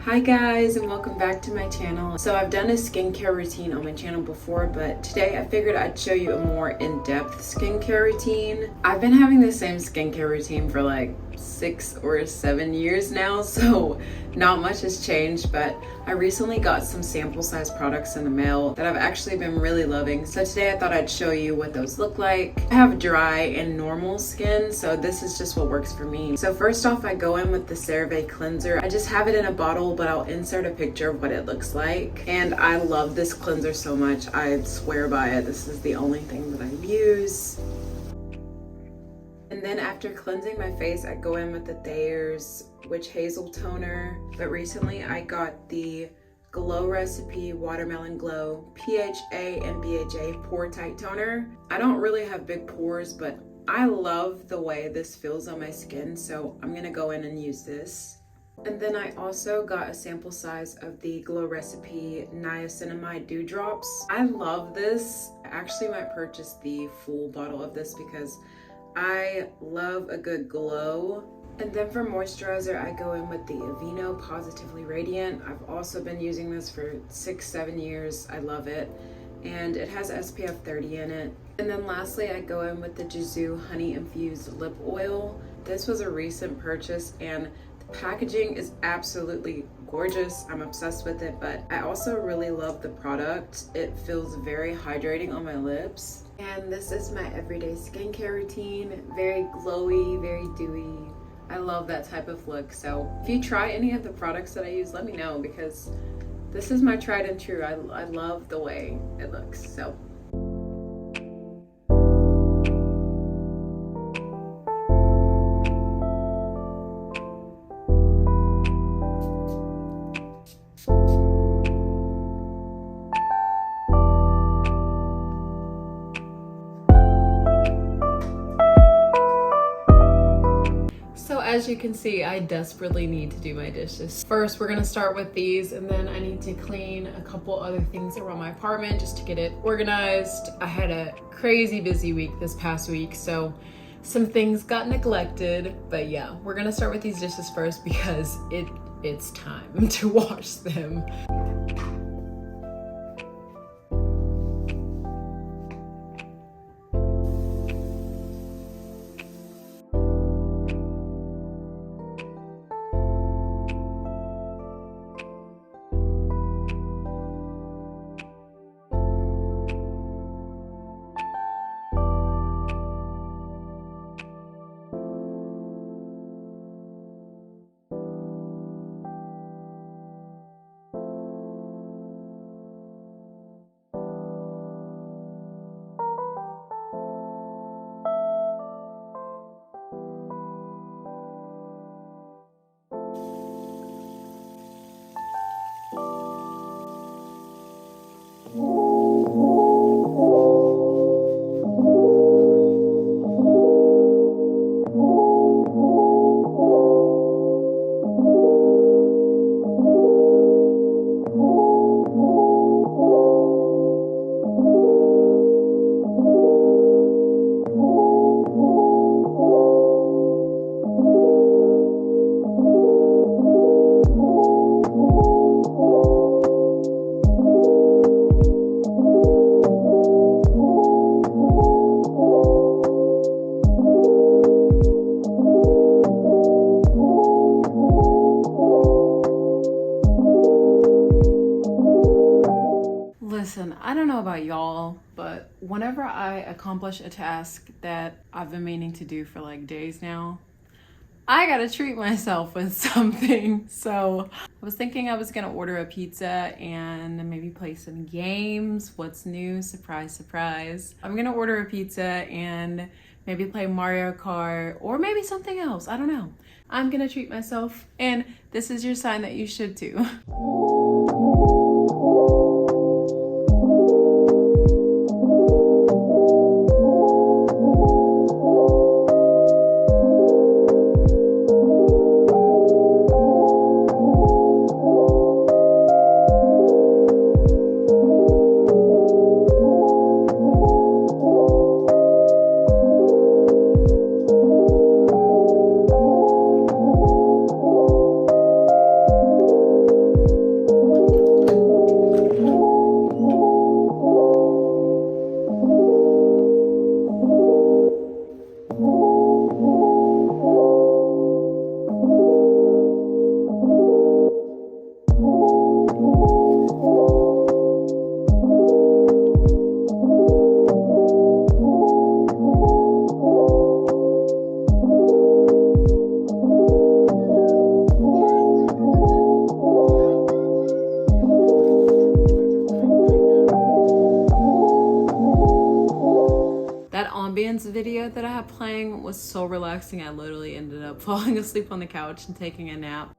Hi guys, and welcome back to my channel. So I've done a skincare routine on my channel before, but today I figured I'd show you a more in-depth skincare routine. I've been having the same skincare routine for like 6 or 7 years now, so not much has changed, but I recently got some sample size products in the mail that I've actually been really loving. So today I thought I'd show you what those look like. I have dry and normal skin, so this is just what works for me. So first off, I go in with the CeraVe cleanser. I just have it in a bottle, but I'll insert a picture of what it looks like. And I love this cleanser so much. I swear by it. This is the only thing that I use. And then after cleansing my face, I go in with the Thayer's Witch Hazel Toner. But recently I got the Glow Recipe Watermelon Glow PHA and BHA Pore Tight Toner. I don't really have big pores, but I love the way this feels on my skin, so I'm gonna go in and use this. And then I also got a sample size of the Glow Recipe Niacinamide Dew Drops. I love this. I actually might purchase the full bottle of this because I love a good glow. And then for moisturizer, I go in with the Aveeno Positively Radiant. I've also been using this for 6-7 years. I love it. And it has SPF 30 in it. And then lastly, I go in with the Jizu Honey Infused Lip Oil. This was a recent purchase and the packaging is absolutely gorgeous. I'm obsessed with it, but I also really love the product. It feels very hydrating on my lips. And this is my everyday skincare routine. Very glowy, very dewy. I love that type of look. So if you try any of the products that I use, let me know because this is my tried and true. I love the way it looks. So as you can see, I desperately need to do my dishes. First, we're gonna start with these, and then I need to clean a couple other things around my apartment just to get it organized. I had a crazy busy week this past week, so some things got neglected, but yeah, we're gonna start with these dishes first because it's time to wash them. Listen, I don't know about y'all, but whenever I accomplish a task that I've been meaning to do for like days now, I gotta treat myself with something. So I was thinking I was gonna order a pizza and maybe play some games. What's new? Surprise, surprise. I'm gonna order a pizza and maybe play Mario Kart or maybe something else. I don't know. I'm gonna treat myself, and this is your sign that you should too. Ambience video that I had playing was so relaxing. I literally ended up falling asleep on the couch and taking a nap.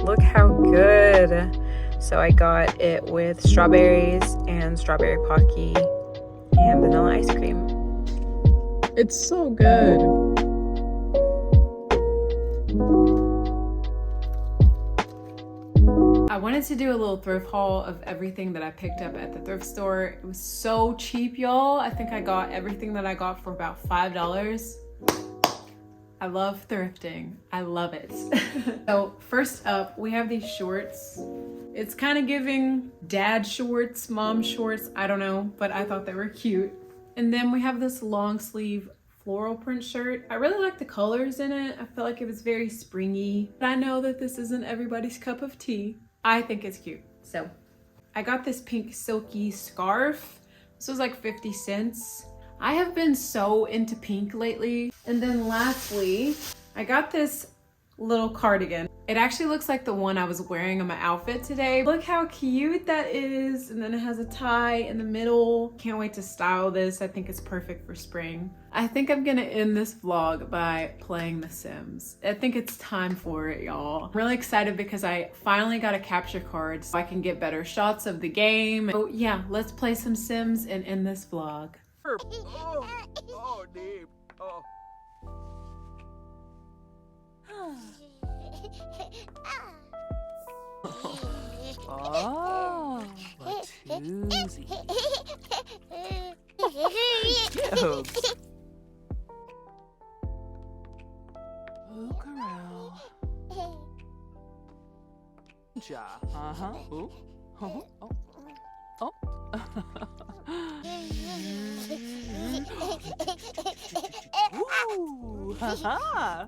Look how good. So I got it with strawberries and strawberry pocky and vanilla ice cream. It's so good. I wanted to do a little thrift haul of everything that I picked up at the thrift store. It was so cheap, y'all. I think I got everything that I got for about $5. I love thrifting. I love it. So first up, we have these shorts. It's kind of giving dad shorts, mom shorts, I don't know, but I thought they were cute. And then we have this long sleeve floral print shirt. I really like the colors in it. I feel like it was very springy. But I know that this isn't everybody's cup of tea. I think it's cute. So I got this pink silky scarf. This was like 50 cents. I have been so into pink lately. And then lastly, I got this little cardigan. It actually looks like the one I was wearing on my outfit today. Look how cute that is. And then it has a tie in the middle. Can't wait to style this. I think it's perfect for spring. I think I'm gonna end this vlog by playing The Sims. I think it's time for it, y'all. I'm really excited because I finally got a capture card so I can get better shots of the game. So yeah, let's play some Sims and end this vlog. Oh, deep. Oh. Oh, Latoozy. Gibbs. Ookaroo. Ja. Uh-huh. Ooh. Oh. Oh. Oh. Ooh. Ha-ha.